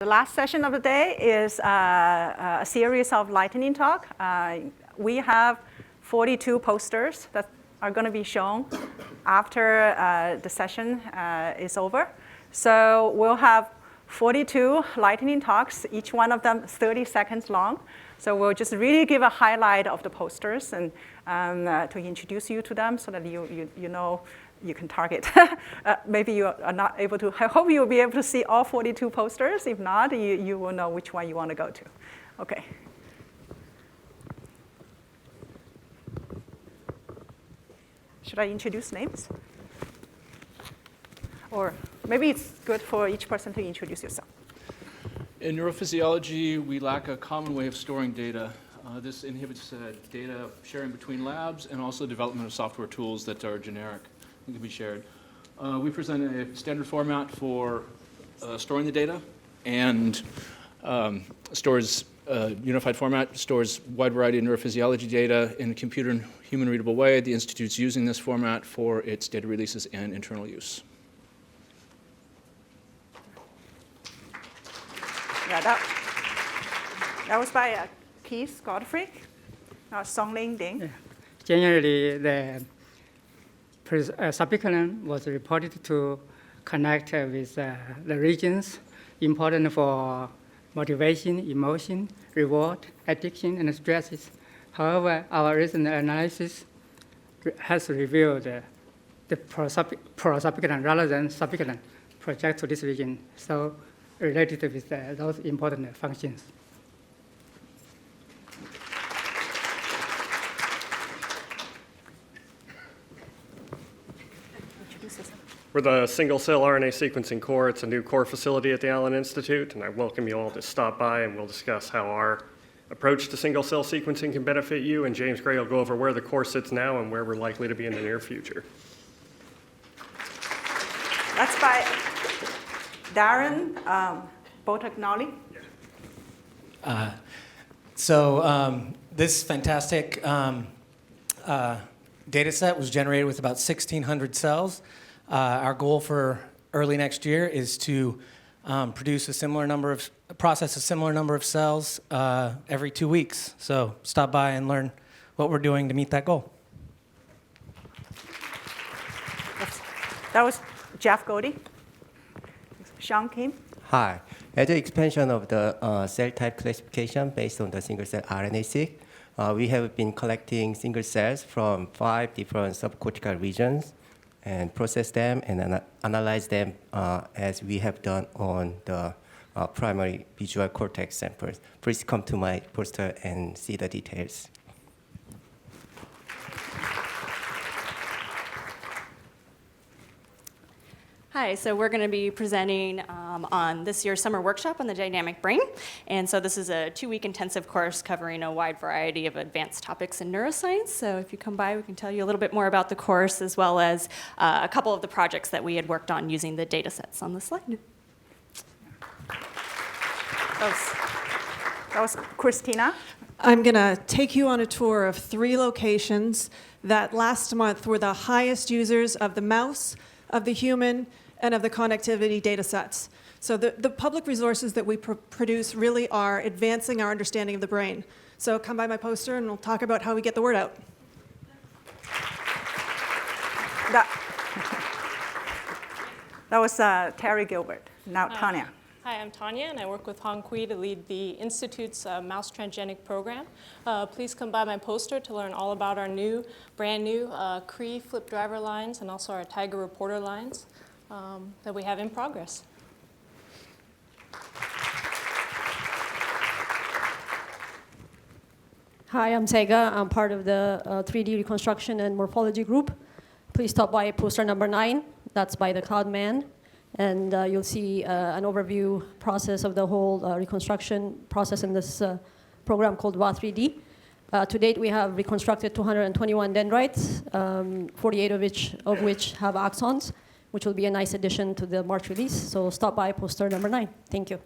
The last session of the day is a series of lightning talk. We have 42 posters that are going to be shown after the session is over. So we'll have 42 lightning talks, each one of them 30 seconds long. So we'll just really give a highlight of the posters and to introduce you to them so that you know you can target. Maybe you are not able to. I hope you'll be able to see all 42 posters. If not, you will know which one you want to go to. Okay. Should I introduce names? Or maybe it's good for each person to introduce yourself. In neurophysiology, we lack a common way of storing data. This inhibits data sharing between labs and also development of software tools that are generic and can be shared. We present a standard format for storing the data and stores unified format, stores a wide variety of neurophysiology data in a computer and human readable way. The Institute's using this format for its data releases and internal use. Yeah, that was by Keith Godfrey, Songling Ding. Yeah. Generally, the subclass was reported to connect with the regions important for motivation, emotion, reward, addiction, and stresses. However, our recent analysis has revealed the prosubclass rather than subclass project to this region, so related with those important functions. We're the single-cell RNA sequencing core. It's a new core facility at the Allen Institute, and I welcome you all to stop by, and we'll discuss how our approach to single-cell sequencing can benefit you, and James Gray will go over where the core sits now and where we're likely to be in the near future. That's by Darren Bongaarts. This fantastic data set was generated with about 1,600 cells. Our goal for early next year is to process a similar number of cells every 2 weeks. So stop by and learn what we're doing to meet that goal. That was Jeff Goldie. Sean Kim. Hi. As an expansion of the cell type classification based on the single-cell RNA-seq, we have been collecting single cells from 5 different subcortical regions and process them and analyze them as we have done on the primary visual cortex samples. Please come to my poster and see the details. Hi, so we're going to be presenting on this year's summer workshop on the dynamic brain. And so this is a 2-week intensive course covering a wide variety of advanced topics in neuroscience. So if you come by, we can tell you a little bit more about the course as well as a couple of the projects that we had worked on using the data sets on the slide. That was Christina. I'm going to take you on a tour of 3 locations that last month were the highest users of the mouse, of the human, and of the connectivity data sets. So the public resources that we produce really are advancing our understanding of the brain. So come by my poster and we'll talk about how we get the word out. That was Terry Gilbert. Now Tanya. Hi, I'm Tanya, and I work with Hong Kui to lead the Institute's mouse transgenic program. Please come by my poster to learn all about our brand new Cree flip driver lines and also our Tiger reporter lines that we have in progress. Hi, I'm Tega. I'm part of the 3D reconstruction and morphology group. Please stop by poster number 9. That's by the Cloud Man. And you'll see an overview process of the whole reconstruction process in this program called VA3D. To date, we have reconstructed 221 dendrites, 48 of which have axons, which will be a nice addition to the March release. So stop by poster number 9. Thank you.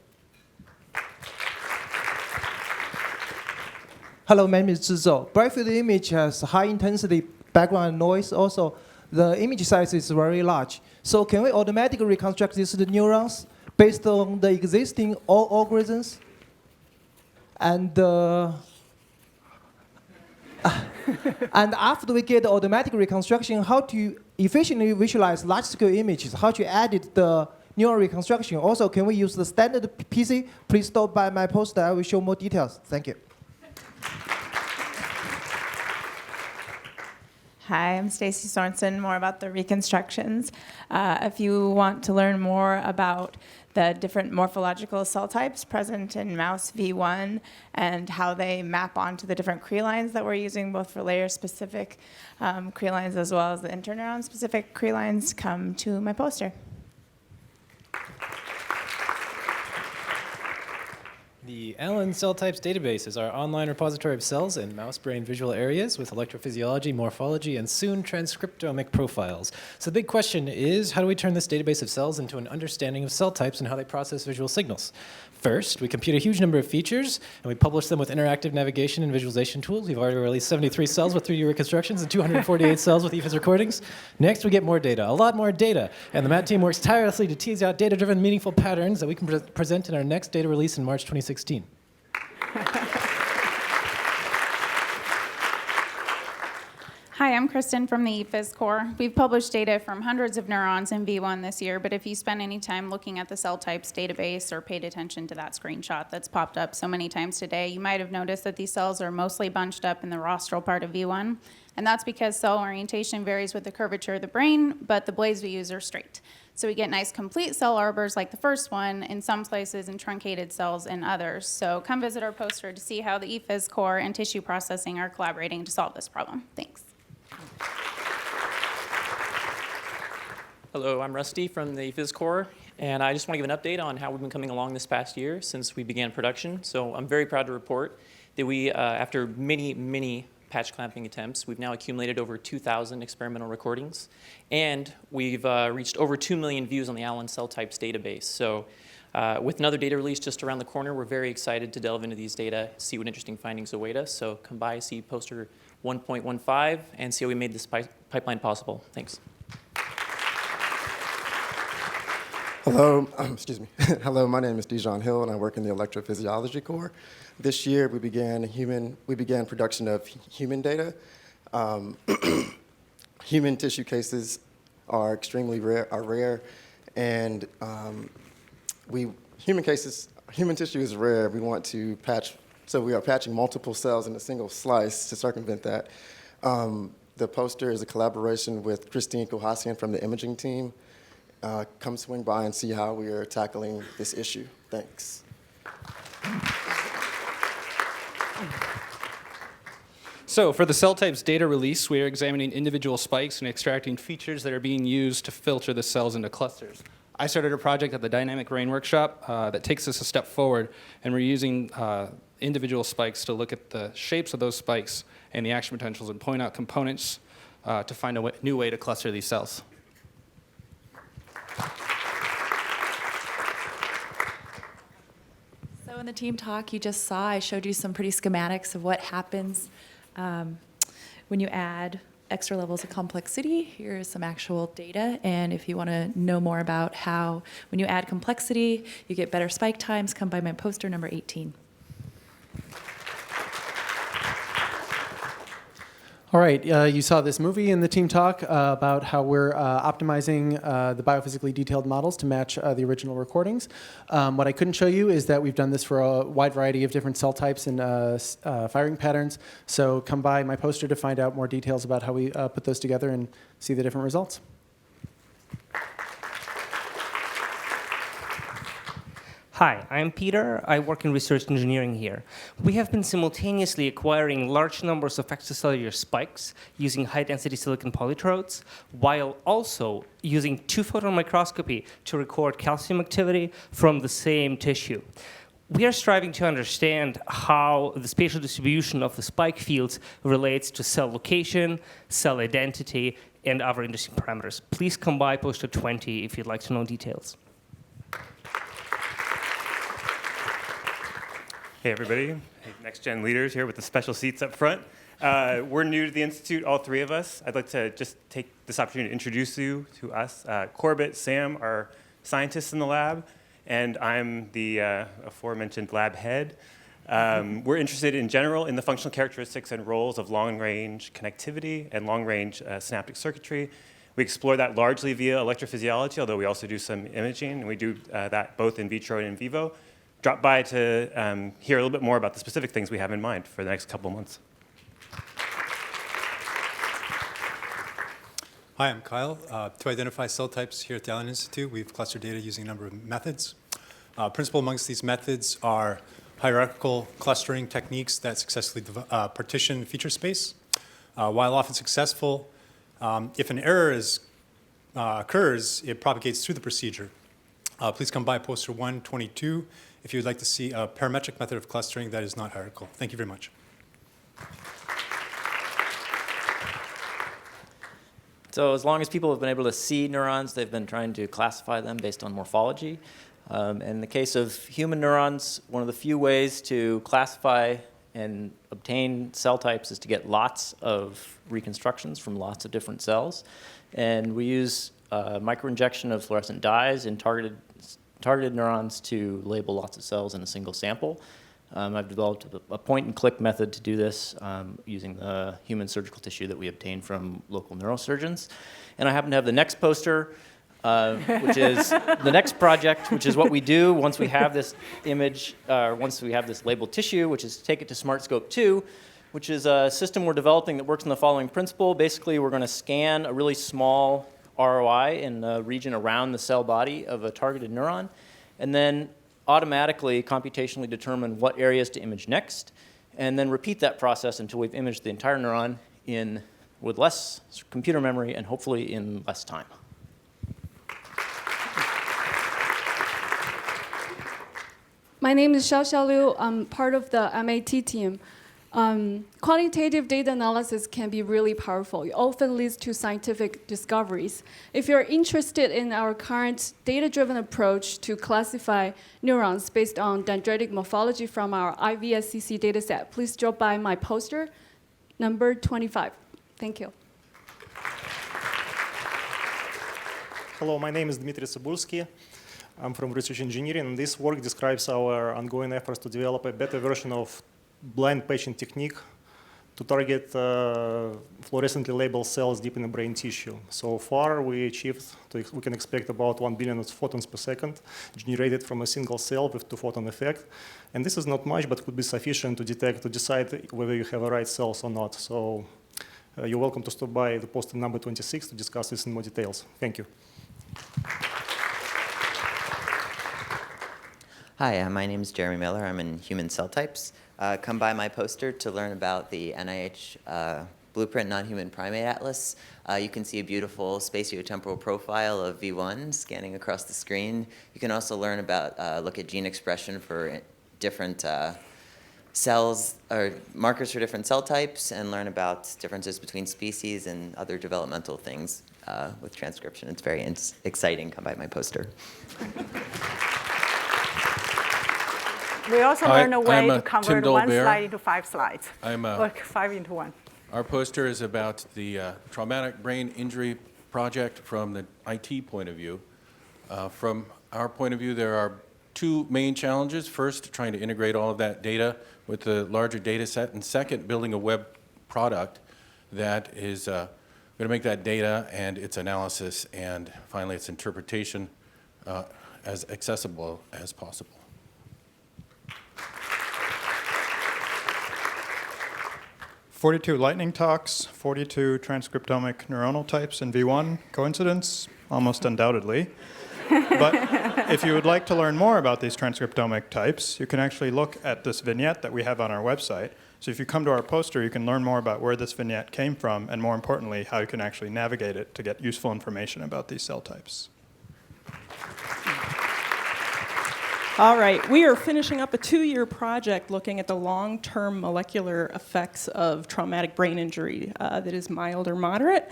Hello, my name is Zhizhou. Bright field image has high intensity background noise. Also, the image size is very large. So can we automatically reconstruct these neurons based on the existing algorithms. And and after we get automatic reconstruction, how to efficiently visualize large-scale images, how to edit the neural reconstruction. Also, can we use the standard PC? Please stop by my poster. I will show more details. Thank you. Hi, I'm Stacy Sorensen, more about the reconstructions. If you want to learn more about the different morphological cell types present in mouse V1 and how they map onto the different Cree lines that we're using, both for layer-specific Cree lines as well as the interneuron-specific Cree lines, come to my poster. The Allen Cell Types Database is our online repository of cells in mouse brain visual areas with electrophysiology, morphology, and soon transcriptomic profiles. So the big question is, how do we turn this database of cells into an understanding of cell types and how they process visual signals? First, we compute a huge number of features, and we publish them with interactive navigation and visualization tools. We've already released 73 cells with 3D reconstructions and 248 cells with EFIS recordings. Next, we get more data, a lot more data, and the MAT team works tirelessly to tease out data-driven, meaningful patterns that we can present in our next data release in March 2016. Hi, I'm Kristen from the EFIS core. We've published data from hundreds of neurons in V1 this year, but if you spend any time looking at the cell types database or paid attention to that screenshot that's popped up so many times today, you might have noticed that these cells are mostly bunched up in the rostral part of V1, and that's because cell orientation varies with the curvature of the brain, but the blades we use are straight. So we get nice complete cell arbors like the first one in some places and truncated cells in others. So come visit our poster to see how the EFIS core and tissue processing are collaborating to solve this problem. Thanks. Hello, I'm Rusty from the EFIS core, and I just want to give an update on how we've been coming along this past year since we began production. So I'm very proud to report that we, after many patch clamping attempts, we've now accumulated over 2,000 experimental recordings, and we've reached over 2 million views on the Allen Cell Types database. So with another data release just around the corner, we're very excited to delve into these data, see what interesting findings await us. So come by, see poster 1.15, and see how we made this pipeline possible. Thanks. Hello, excuse me. Hello, my name is Dijon Hill, and I work in the electrophysiology core. This year, we began production of human data. Human tissue cases are extremely rare, and human tissue is rare. We want to patch, so we are patching multiple cells in a single slice to circumvent that. The poster is a collaboration with Christine Kohasian from the imaging team. Come swing by and see how we are tackling this issue. Thanks. So for the cell types data release, we are examining individual spikes and extracting features that are being used to filter the cells into clusters. I started a project at the Dynamic Brain Workshop that takes us a step forward, and we're using individual spikes to look at the shapes of those spikes and the action potentials and point out components to find a new way to cluster these cells. So in the team talk you just saw, I showed you some pretty schematics of what happens when you add extra levels of complexity. Here's some actual data, and if you want to know more about how when you add complexity you get better spike times, come by my poster number 18. All right, you saw this movie in the team talk about how we're optimizing the biophysically detailed models to match the original recordings. What I couldn't show you is that we've done this for a wide variety of different cell types and firing patterns. So come by my poster to find out more details about how we put those together and see the different results. Hi, I'm Peter. I work in research engineering here. We have been simultaneously acquiring large numbers of extracellular spikes using high-density silicon polytrodes, while also using two-photon microscopy to record calcium activity from the same tissue. We are striving to understand how the spatial distribution of the spike fields relates to cell location, cell identity, and other interesting parameters. Please come by poster 20 if you'd like to know details. Hey everybody, hey, Next Gen leaders here with the special seats up front. We're new to the Institute, all three of us. I'd like to just take this opportunity to introduce you to us. Corbett, Sam are scientists in the lab, and I'm the aforementioned lab head. We're interested in general in the functional characteristics and roles of long-range connectivity and long-range synaptic circuitry. We explore that largely via electrophysiology, although we also do some imaging, and we do that both in vitro and in vivo. Drop by to hear a little bit more about the specific things we have in mind for the next couple months. Hi, I'm Kyle. To identify cell types here at the Allen Institute, we've clustered data using a number of methods. Principal amongst these methods are hierarchical clustering techniques that successfully partition feature space. While often successful, if an error occurs, it propagates through the procedure. Please come by poster 122 if you would like to see a parametric method of clustering that is not hierarchical. Thank you very much. So as long as people have been able to see neurons, they've been trying to classify them based on morphology. In the case of human neurons, one of the few ways to classify and obtain cell types is to get lots of reconstructions from lots of different cells. And we use microinjection of fluorescent dyes in targeted neurons to label lots of cells in a single sample. I've developed a point-and-click method to do this using the human surgical tissue that we obtain from local neurosurgeons. And I happen to have the next poster, which is the next project, which is what we do once we have this image, once we have this labeled tissue, which is to take it to SmartScope 2, which is a system we're developing that works on the following principle. Basically, we're going to scan a really small ROI in the region around the cell body of a targeted neuron, and then automatically computationally determine what areas to image next, and then repeat that process until we've imaged the entire neuron with less computer memory and hopefully in less time. My name is Xiaoxia Liu. I'm part of the MAT team. Quantitative data analysis can be really powerful. It often leads to scientific discoveries. If you're interested in our current data-driven approach to classify neurons based on dendritic morphology from our IVSCC dataset, please drop by my poster, number 25. Thank you. Hello, my name is Dmitry Sabursky. I'm from research engineering, and this work describes our ongoing efforts to develop a better version of blind patient technique to target fluorescently labeled cells deep in the brain tissue. So far, we can expect about 1 billion photons per second generated from a single cell with 2-photon effect. And this is not much, but could be sufficient to decide whether you have the right cells or not. So you're welcome to stop by the poster number 26 to discuss this in more details. Thank you. Hi, my name is Jeremy Miller. I'm in human cell types. Come by my poster to learn about the NIH Blueprint Non-Human Primate Atlas. You can see a beautiful spatiotemporal profile of V1 scanning across the screen. You can also learn about, look at gene expression for different cells, or markers for different cell types, and learn about differences between species and other developmental things with transcription. It's very exciting. Come by my poster. We also learn a way to convert one slide into 5 slides. Or 5 into 1. Our poster is about the traumatic brain injury project from the IT point of view. From our point of view, there are 2 main challenges. First, trying to integrate all of that data with the larger data set, and second, building a web product that is going to make that data and its analysis and finally its interpretation as accessible as possible. 42 lightning talks, 42 transcriptomic neuronal types in V1. Coincidence? Almost undoubtedly. But if you would like to learn more about these transcriptomic types, you can actually look at this vignette that we have on our website. So if you come to our poster, you can learn more about where this vignette came from, and more importantly, how you can actually navigate it to get useful information about these cell types. All right, we are finishing up a 2-year project looking at the long-term molecular effects of traumatic brain injury that is mild or moderate.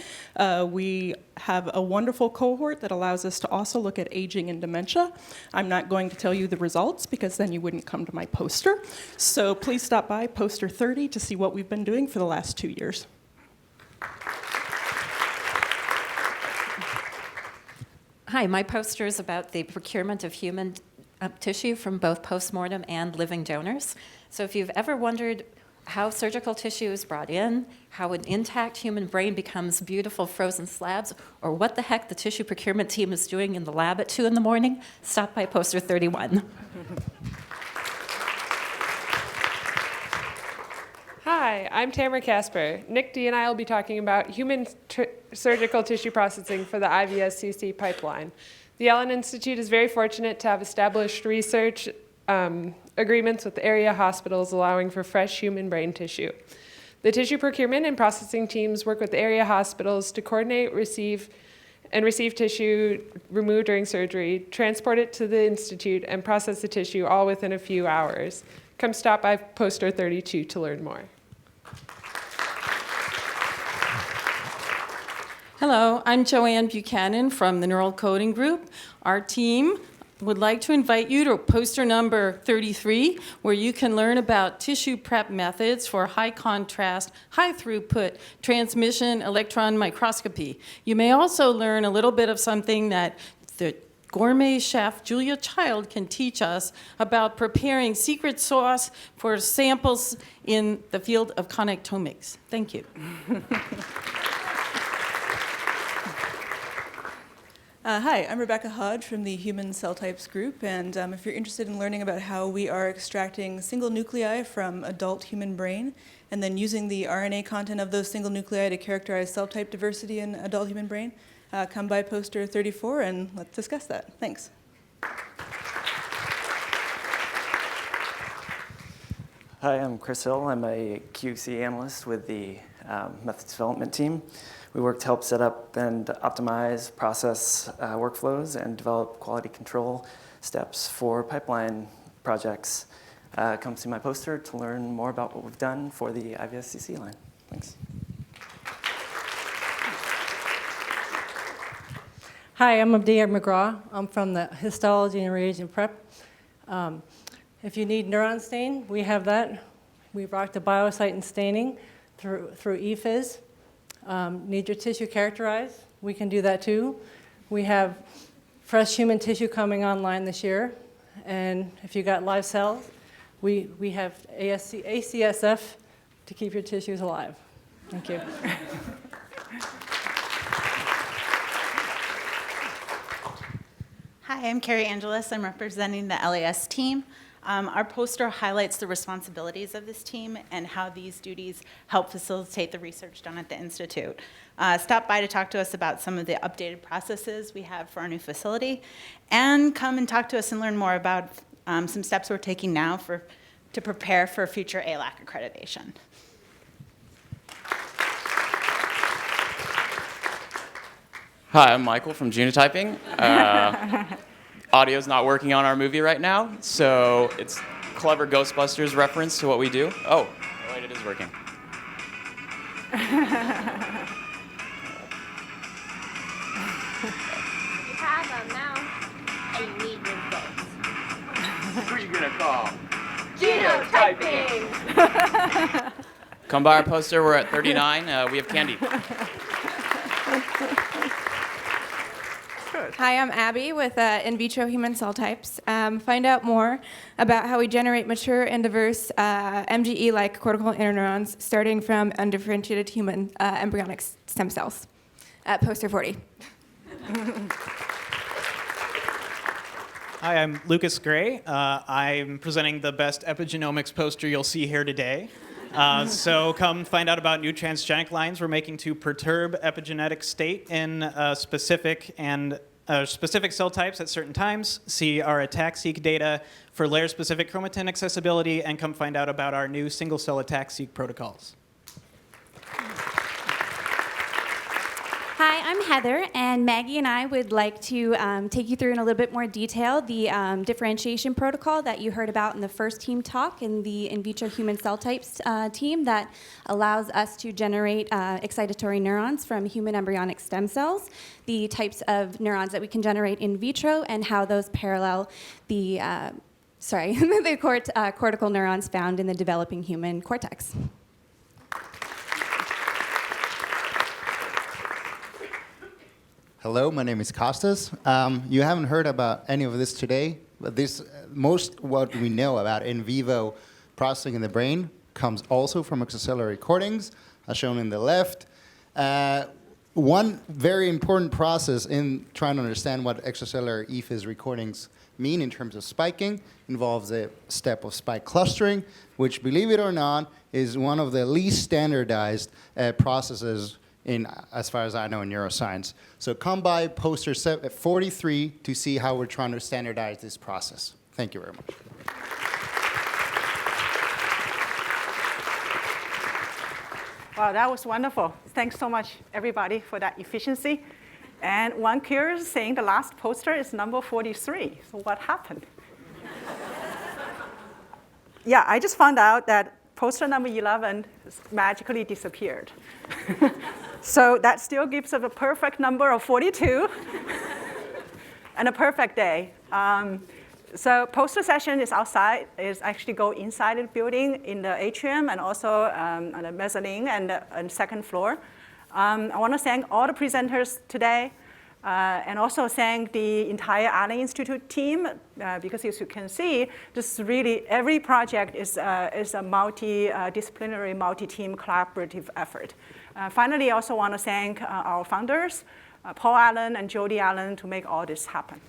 We have a wonderful cohort that allows us to also look at aging and dementia. I'm not going to tell you the results because then you wouldn't come to my poster. So please stop by poster 30 to see what we've been doing for the last 2 years. Hi, my poster is about the procurement of human tissue from both postmortem and living donors. So if you've ever wondered how surgical tissue is brought in, how an intact human brain becomes beautiful frozen slabs, or what the heck the tissue procurement team is doing in the lab at 2 in the morning, stop by poster 31. Hi, I'm Tamara Casper. Nick D and I will be talking about human surgical tissue processing for the IVSCC pipeline. The Allen Institute is very fortunate to have established research agreements with area hospitals allowing for fresh human brain tissue. The tissue procurement and processing teams work with area hospitals to coordinate, receive tissue removed during surgery, transport it to the institute, and process the tissue all within a few hours. Come stop by poster 32 to learn more. Hello, I'm Joanne Buchanan from the Neural Coding Group. Our team would like to invite you to poster number 33, where you can learn about tissue prep methods for high contrast, high throughput transmission electron microscopy. You may also learn a little bit of something that the gourmet chef Julia Child can teach us about preparing secret sauce for samples in the field of connectomics. Thank you. Hi, I'm Rebecca Hodge from the Human Cell Types group, and if you're interested in learning about how we are extracting single nuclei from adult human brain and then using the RNA content of those single nuclei to characterize cell type diversity in adult human brain, come by poster 34 and let's discuss that. Thanks. Hi, I'm Chris Hill. I'm a QC analyst with the methods development team. We work to help set up and optimize process workflows and develop quality control steps for pipeline projects. Come see my poster to learn more about what we've done for the IVSCC line. Thanks. Hi, I'm Abdia McGraw. I'm from the Histology and Reagent Prep. If you need neuron stain, we have that. We rock the biosite and staining through ePhys. Need your tissue characterized? We can do that too. We have fresh human tissue coming online this year. And if you got live cells, we have ACSF to keep your tissues alive. Thank you. Hi, I'm Carrie Angelis. I'm representing the LAS team. Our poster highlights the responsibilities of this team and how these duties help facilitate the research done at the Institute. Stop by to talk to us about some of the updated processes we have for our new facility, and come and talk to us and learn more about some steps we're taking now to prepare for future ALAC accreditation. Hi, I'm Michael from Genotyping. Audio's not working on our movie right now, so it's clever Ghostbusters reference to what we do. Oh, wait, it is working. You have a mouse and you need results. Who are you gonna call? Genotyping! Come by our poster, we're at 39, we have candy. Hi, I'm Abby with In Vitro Human Cell Types. Find out more about how we generate mature and diverse MGE-like cortical interneurons starting from undifferentiated human embryonic stem cells at poster 40. Hi, I'm Lucas Gray. I'm presenting the best epigenomics poster you'll see here today. So come find out about new transgenic lines we're making to perturb epigenetic state in specific cell types at certain times. See our ATAC-seq data for layer-specific chromatin accessibility, and come find out about our new single-cell ATAC-seq protocols. Hi, I'm Heather, and Maggie and I would like to take you through in a little bit more detail the differentiation protocol that you heard about in the first team talk in the in vitro human cell types team that allows us to generate excitatory neurons from human embryonic stem cells, the types of neurons that we can generate in vitro, and how those parallel the cortical neurons found in the developing human cortex. Hello, my name is Costas. You haven't heard about any of this today, But most what we know about in vivo processing in the brain comes also from extracellular recordings, as shown in the left. One very important process in trying to understand what extracellular EPHIS recordings mean in terms of spiking involves a step of spike clustering, which, believe it or not, is one of the least standardized processes as far as I know, in neuroscience. So come by poster 43 to see how we're trying to standardize this process. Thank you very much. Wow, that was wonderful. Thanks so much, everybody, for that efficiency. And one curious thing, the last poster is number 43. So what happened? Yeah, I just found out that poster number 11 magically disappeared. So that still gives us a perfect number of 42 and a perfect day. So poster session is outside, is actually go inside the building in the atrium and also on the mezzanine and the second floor. I want to thank all the presenters today and also thank the entire Allen Institute team because as you can see, this really, every project is a multidisciplinary, multi-team collaborative effort. Finally, I also want to thank our founders, Paul Allen and Jody Allen, to make all this happen.